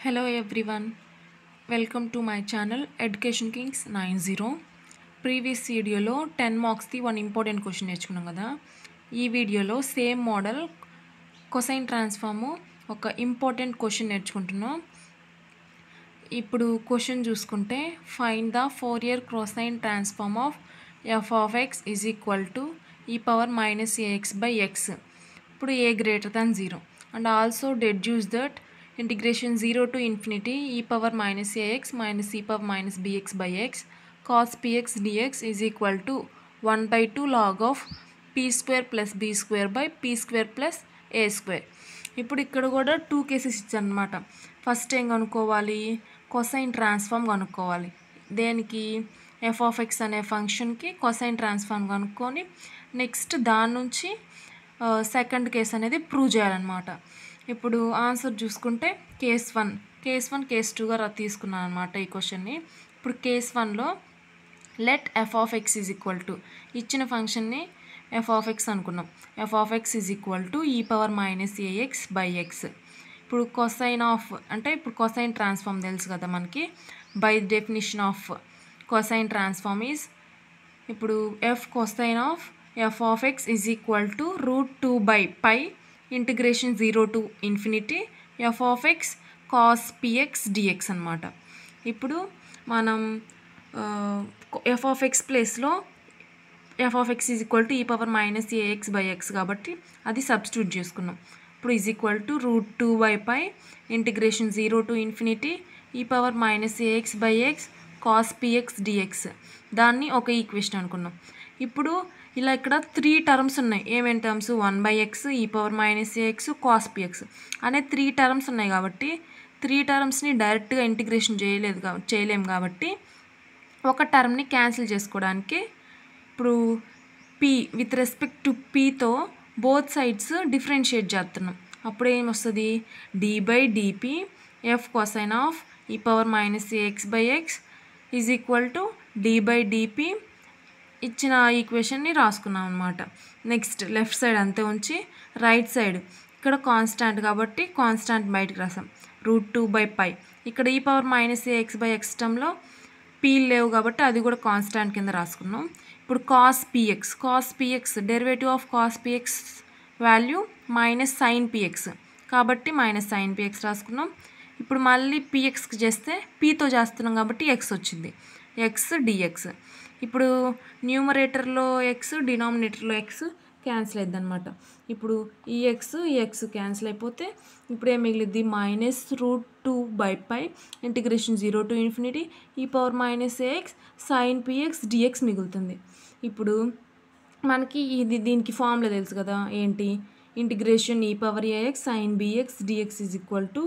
Hello everyone, welcome to my channel Education Kings 90. Previous వీడియోలో 10 మార్క్స్ది one important question నేర్చుకున్నాం కదా. ఈ వీడియోలో సేమ్ మోడల్ కొసైన్ ట్రాన్స్ఫార్ము ఒక ఇంపార్టెంట్ క్వశ్చన్ నేర్చుకుంటున్నాం. ఇప్పుడు క్వశ్చన్ చూసుకుంటే find the Fourier cosine transform of F of X is equal to E power minus AX by X. ఇప్పుడు A greater than 0 and also deduce that integration 0 to infinity e power minus ax minus e power minus bx by x cos px dx is equal to 1 by 2 log of p square plus b square by p square plus a square. ఇప్పుడు ఇక్కడ కూడా 2 cases ఇచ్చారనమాట. First ఏం కనుక్కోవాలి, cosine transform కనుక్కోవాలి. దేనికి, F of X అనే ఫంక్షన్కి కొసైన్ ట్రాన్స్ఫార్మ్ కనుక్కొని నెక్స్ట్ దాని నుంచి సెకండ్ కేస్ అనేది ప్రూవ్ చేయాలన్నమాట. ఇప్పుడు ఆన్సర్ చూసుకుంటే కేస్ 1 కేస్ 2గా తీసుకున్నాను అనమాట ఈ క్వశ్చన్ని. ఇప్పుడు కేస్ 1లో let F of X is equal to ఇచ్చిన ఫంక్షన్ని ఎఫ్ ఆఫ్ ఎక్స్ అనుకున్నాం. F of X is equal to E power minus AX by X. ఇప్పుడు కొసైన్ ఆఫ్ అంటే ఇప్పుడు కొసైన్ ట్రాన్స్ఫార్మ్ తెలుసు కదా మనకి. By definition of cosine transform is ఇప్పుడు F cosine of F of X is equal to √2 by pi integration 0 to infinity F of X cos P X dx అనమాట. ఇప్పుడు మనం ఎఫ్ ఆఫ్ ఎక్స్ ప్లేస్లో F of X is equal to E power minus AX by X కాబట్టి అది substitute చేసుకున్నాం. ఇప్పుడు is equal to √2 by pi integration 0 to infinity E power minus AX by X cos P X D X. దాన్ని ఒక equation అనుకున్నాం. ఇప్పుడు ఇలా ఇక్కడ 3 టర్మ్స్ ఉన్నాయి. ఏమేమి టర్మ్స్, 1/x ఈ power minus a x cos p x అనే 3 టర్మ్స్ ఉన్నాయి కాబట్టి 3 టర్మ్స్ని డైరెక్ట్గా ఇంటిగ్రేషన్ చేయలేము కాబట్టి ఒక టర్మ్ని క్యాన్సిల్ చేసుకోవడానికి ఇప్పుడు పీ విత్ రెస్పెక్ట్ టు పీతో బోత్ సైడ్స్ డిఫరెన్షియేట్ చేస్తున్నాం. అప్పుడు ఏమొస్తుంది, d/dp F cosine of E power minus AX by X is equal to d/dp ఇచ్చిన ఈక్వేషన్ని రాసుకున్నాం అనమాట. నెక్స్ట్ లెఫ్ట్ సైడ్ అంతే ఉంచి రైట్ సైడ్ ఇక్కడ కాన్స్టాంట్ కాబట్టి కాన్స్టాంట్ బయటకు రాసాం. √2 బై పై ఇక్కడ ఈ power minus AX by x టర్మ్లో పీ లేవు కాబట్టి అది కూడా కాన్స్టాంట్ కింద రాసుకున్నాం. ఇప్పుడు cos p x derivative of cos p x value minus sine p x కాబట్టి మైనస్ సైన్ పిఎక్స్ రాసుకున్నాం. ఇప్పుడు మళ్ళీ పిఎక్స్కి చేస్తే పీతో చేస్తున్నాం కాబట్టి ఎక్స్ వచ్చింది, ఎక్స్ డిఎక్స్. ఇప్పుడు న్యూమరేటర్లో ఎక్స్ డినామినేటర్లో ఎక్స్ క్యాన్సిల్ అయింది అనమాట. ఇప్పుడు ఈ ఎక్స్ క్యాన్సిల్ అయిపోతే ఇప్పుడు ఏం మిగిలిద్ది, minus √2 by pi integration 0 to infinity E power minus A X sine P X D X మిగులుతుంది. ఇప్పుడు మనకి దీనికి ఫార్ములా తెలుసు కదా, ఏంటి, integration E power A X sine B X D X is equal to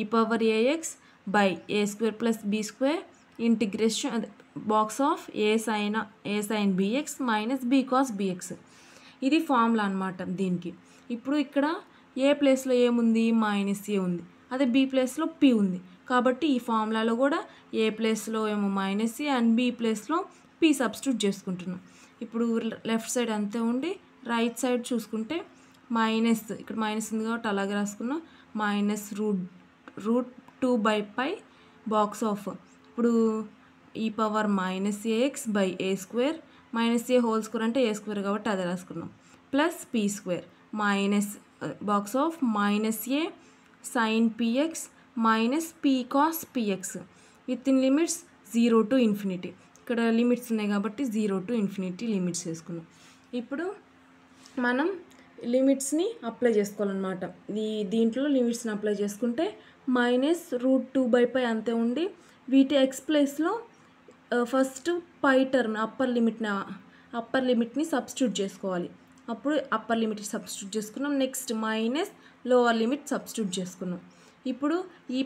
E power A X by A square plus B square integration box of A sine B X minus B cos B X. ఇది formula అనమాట దీనికి. ఇప్పుడు ఇక్కడ ఏ ప్లేస్లో ఏముంది, మైనస్ ఏ ఉంది, అదే B ప్లేస్లో పి ఉంది కాబట్టి ఈ ఫార్ములాలో కూడా ఏ ప్లేస్లో ఏమో మైనస్ ఏ అండ్ బి ప్లేస్లో పి సబ్స్టిట్యూట్ చేసుకుంటున్నాం. ఇప్పుడు లెఫ్ట్ సైడ్ అంతే ఉండి రైట్ సైడ్ చూసుకుంటే మైనస్ ఇక్కడ మైనస్ ఉంది కాబట్టి అలాగే రాసుకున్నాం. Minus √2 by pi box of ఇప్పుడు ఈ power minus AX by A square minus a whole square అంటే ఏ స్క్వేర్ కాబట్టి అదే రాసుకున్నాం plus p square minus box of minus a sine px minus p cos px with in limits 0 to infinity. ఇక్కడ limits ఉన్నాయి కాబట్టి 0 to infinity limits వేసుకున్నాం. ఇప్పుడు మనం లిమిట్స్ని అప్లై చేసుకోవాలన్నమాట. దీంట్లో లిమిట్స్ని అప్లై చేసుకుంటే మైనస్ √2 బై పై అంతే ఉండి వీటి ఎక్స్ ప్లేస్లో ఫస్ట్ పై టర్మ్ అప్పర్ లిమిట్ని సబ్స్టిట్యూట్ చేసుకోవాలి. అప్పుడు అప్పర్ లిమిట్ సబ్స్టిట్యూట్ చేసుకున్నాం. Next minus lower limit substitute చేసుకున్నాం. ఇప్పుడు ఈ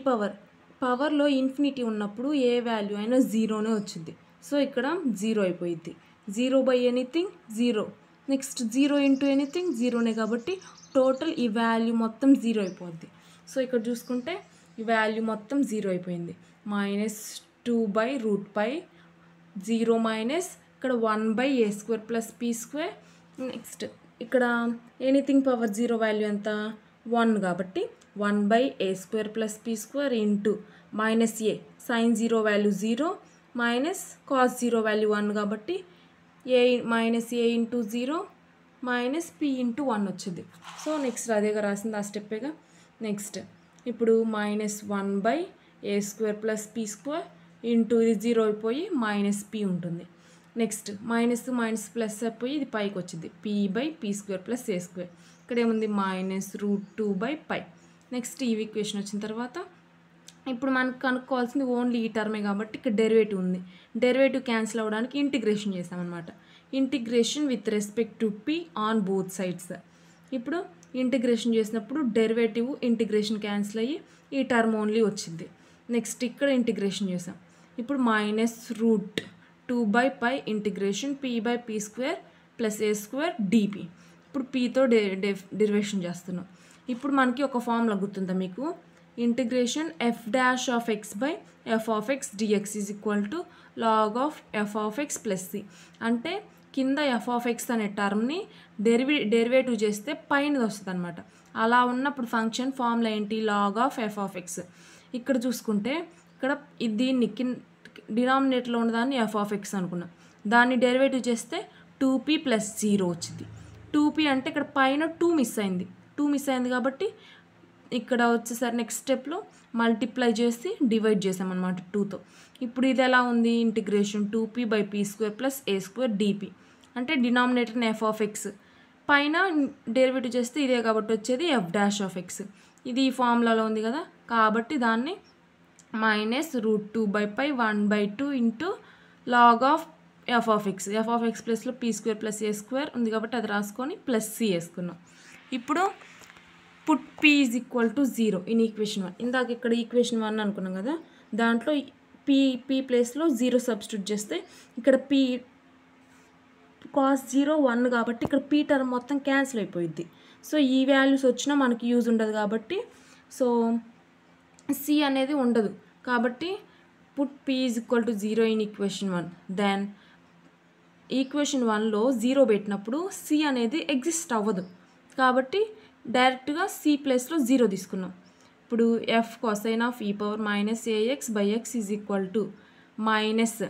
పవర్లో ఇన్ఫినిటీ ఉన్నప్పుడు ఏ వాల్యూ అయినా 0నే వచ్చింది. సో ఇక్కడ 0 అయిపోయింది. 0 by anything 0, next 0 into anything 0నే కాబట్టి టోటల్ ఈ వాల్యూ మొత్తం 0 అయిపోద్ది. సో ఇక్కడ చూసుకుంటే ఈ వాల్యూ మొత్తం 0 అయిపోయింది. -2 బై √π 0 మైనస్ ఇక్కడ 1 by A square plus p square. Next ఇక్కడ ఎనీథింగ్ పవర్ 0 వాల్యూ ఎంత, 1 కాబట్టి 1/a² + p² into -a sin 0 value 0 minus cos 0 value 1 కాబట్టి a into 0 minus p into 1 వచ్చింది. సో నెక్స్ట్ అదేగా రాసింది ఆ స్టెప్పేగా. నెక్స్ట్ ఇప్పుడు -1/a² + p² ఇంటూ ఇది 0 అయిపోయి -p ఉంటుంది. నెక్స్ట్ మైనస్ మైనస్ ప్లస్ అయిపోయి ఇది పైకి వచ్చింది p/p² + a². ఇక్కడ ఏముంది -√2/π. నెక్స్ట్ ఈ ఈక్వేషన్ వచ్చిన తర్వాత ఇప్పుడు మనకు కనుక్కోవాల్సింది ఓన్లీ ఈ టర్మే కాబట్టి ఇక్కడ డెరివేటివ్ ఉంది. డెరివేటివ్ క్యాన్సిల్ అవ్వడానికి ఇంటిగ్రేషన్ చేసామన్నమాట. Integration with respect to p on both sides. ఇప్పుడు ఇంటిగ్రేషన్ చేసినప్పుడు డెరివేటివ్ ఇంటిగ్రేషన్ క్యాన్సిల్ అయ్యి ఈ టర్మ్ ఓన్లీ వచ్చింది. నెక్స్ట్ ఇక్కడ ఇంటిగ్రేషన్ చేసాం. ఇప్పుడు -√2/π ఇంటిగ్రేషన్ p/p² + a² dp. ఇప్పుడు pతో డెరివేషన్ చేస్తున్నాం. ఇప్పుడు మనకి ఒక ఫార్ములా గుర్తుందా మీకు? Integration f'(x/f(x) dx = log of f(x) + c. అంటే కింద f(x) అనే టర్మ్ని డెరివేటివ్ చేస్తే పైనది వస్తుంది అనమాట. అలా ఉన్నప్పుడు ఫంక్షన్ ఫార్ములా ఏంటి? log of f(x). ఇక్కడ చూసుకుంటే ఇక్కడ దీన్ని డినామినేటర్లో ఉన్నదాన్ని f(x) అనుకున్నాం. దాన్ని డెరివేటివ్ చేస్తే 2p + 0 వచ్చింది. 2p అంటే ఇక్కడ పైన 2 మిస్ అయింది కాబట్టి ఇక్కడ వచ్చేసరి నెక్స్ట్ స్టెప్లో మల్టిప్లై చేసి డివైడ్ చేసామన్నమాట 2తో. ఇప్పుడు ఇది ఎలా ఉంది? Integration 2p/p² + a² dp. అంటే డినామినేటర్ని f(x) పైన డెరివేటివ్ చేస్తే ఇదే కాబట్టి వచ్చేది f'(x). ఇది ఈ ఫార్ములాలో ఉంది కదా, కాబట్టి దాన్ని -√2/π 1/2 into log of f(x). f(x) ప్లస్లో p² + a² ఉంది కాబట్టి అది రాసుకొని +c వేసుకున్నాం. ఇప్పుడు పుట్ p = 0 ఇన్ ఈక్వేషన్ 1. ఇందాక ఇక్కడ ఈక్వేషన్ 1 అనుకున్నాం కదా, దాంట్లో p ప్లేస్లో 0 సబ్స్టిట్యూట్ చేస్తే ఇక్కడ p cos 0 1 కాబట్టి ఇక్కడ p టర్మ్ మొత్తం క్యాన్సిల్ అయిపోయింది. సో ఈ వాల్యూస్ వచ్చినా మనకి యూజ్ ఉండదు కాబట్టి సో c అనేది ఉండదు. కాబట్టి put p = 0 in equation 1. Then equation 1లో 0 పెట్టినప్పుడు c అనేది ఎగ్జిస్ట్ అవ్వదు కాబట్టి డైరెక్ట్గా c ప్లేస్లో 0 తీసుకున్నాం. ఇప్పుడు f cosine of e power -ax/x = minus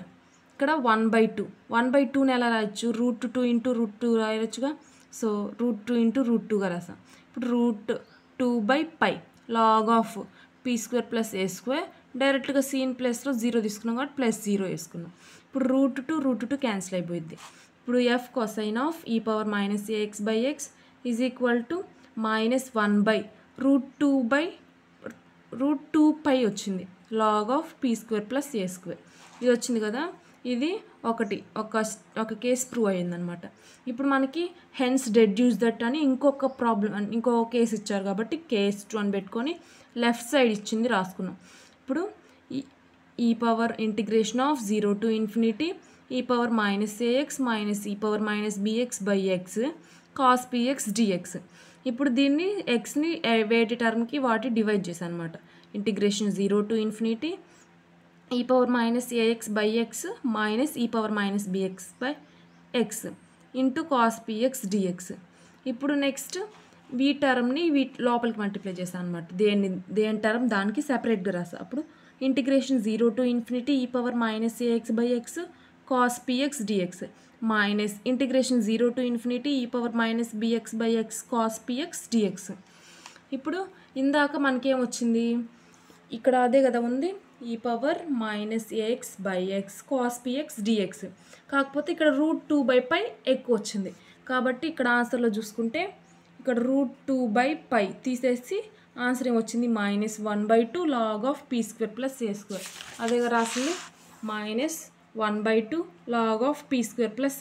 ఇక్కడ 1/2ని ఎలా రాయొచ్చు? √2 ఇంటూ √2 రాయొచ్చుగా. సో √2 ఇంటూ √2గా రాసాం. ఇప్పుడు √2/π log of p² + a² డైరెక్ట్గా c ప్లేస్లో 0 తీసుకున్నాం కాబట్టి +0 వేసుకున్నాం. ఇప్పుడు √2 క్యాన్సిల్ అయిపోయింది. ఇప్పుడు f cosine of e power -ax/x = -1/√2/√2π వచ్చింది. log of p² + a². ఇది వచ్చింది కదా, ఇది ఒక కేస్ ప్రూవ్ అయ్యిందనమాట. ఇప్పుడు మనకి హెన్స్ డెడ్యూస్ దట్ అని ఇంకో కేసు ఇచ్చారు కాబట్టి కేస్ 2 అని పెట్టుకొని లెఫ్ట్ సైడ్ ఇచ్చింది రాసుకున్నాం. ఇప్పుడు e power integration of 0 to ∞ e power -ax - e power -bx/x cos px dx. ఇప్పుడు దీన్ని xని వేటి టర్మ్కి వాటి డివైడ్ చేశాను అనమాట. Integration 0 to ∞ e power -ax/x - e power -bx/x into cos px dx. ఇప్పుడు నెక్స్ట్ ఈ టర్మ్ని లోపలికి మల్టిప్లై చేశాను అనమాట. దేని టర్మ్ దానికి సెపరేట్గా రాసా. అప్పుడు integration 0 to ∞ e power -ax/x cos px dx minus integration 0 to ∞ e power -bx/x cos px dx. ఇప్పుడు ఇందాక మనకేమొచ్చింది? ఇక్కడ అదే కదా ఉంది, e power -ax/x cos px dx. కాకపోతే ఇక్కడ √2/π ఎక్కువ వచ్చింది కాబట్టి ఇక్కడ ఆన్సర్లో చూసుకుంటే ఇక్కడ √2/π తీసేసి ఆన్సర్ ఏమొచ్చింది? -1/2 log of p² + a². అదేగా రాసింది -1/2 log of p² +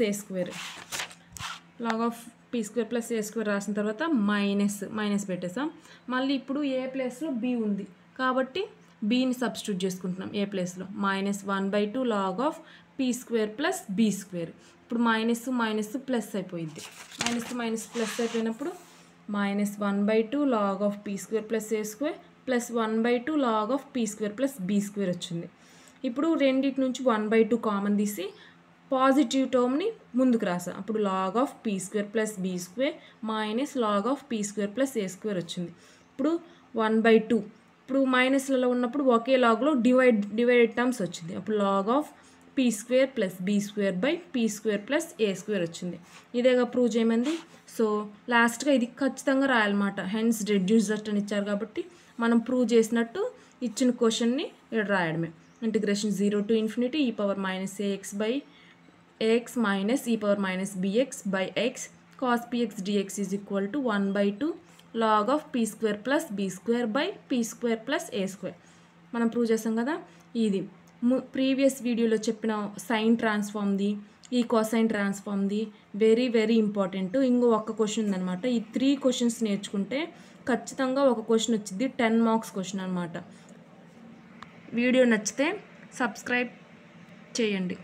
a². log of p² + a² రాసిన తర్వాత మైనస్ పెట్టేసాం. మళ్ళీ ఇప్పుడు ఏ ప్లేస్లో b ఉంది కాబట్టి bని సబ్స్టిట్యూట్ చేసుకుంటున్నాం ఏ ప్లేస్లో. -1/2 log of p² + b². ఇప్పుడు మైనస్ ప్లస్ అయిపోయింది. మైనస్ ప్లస్ అయిపోయినప్పుడు -1/2 log of p² + a² + 1/2 log of p² + b² వచ్చింది. ఇప్పుడు రెండింటి నుంచి 1/2 కామన్ తీసి పాజిటివ్ టర్మ్ని ముందుకు రాసా. అప్పుడు log of p square plus b square minus log of p square plus a square వచ్చింది. ఇప్పుడు 1/2. ఇప్పుడు మైనస్లలో ఉన్నప్పుడు ఒకే లాగ్లో డివైడెడ్ టర్మ్స్ వచ్చింది. అప్పుడు log of p square plus b square by p square plus a square వచ్చింది. ఇదేగా ప్రూవ్ చేయమంది. సో లాస్ట్గా ఇది ఖచ్చితంగా రాయాలన్నమాట. హెన్స్ రెడ్యూస్ దట్ అని ఇచ్చారు కాబట్టి మనం ప్రూవ్ చేసినట్టు ఇచ్చిన క్వశ్చన్ని ఇక్కడ రాయడమే. Integration 0 to infinity e power minus ax by ax minus e power minus bx by x cos px dx is equal to 1/2 log of p square plus b square by p square plus a square. మనం prove చేసాం కదా. ఇది previous వీడియోలో చెప్పిన sign ట్రాన్స్ఫార్మ్ది, ఈ cosine ట్రాన్స్ఫార్మ్ది very very important. ఇంకో ఒక్క question ఉందన్నమాట. ఈ 3 క్వశ్చన్స్ నేర్చుకుంటే ఖచ్చితంగా ఒక క్వశ్చన్ వచ్చింది 10 మార్క్స్ క్వశ్చన్ అనమాట. వీడియో నచ్చితే సబ్స్క్రైబ్ చేయండి.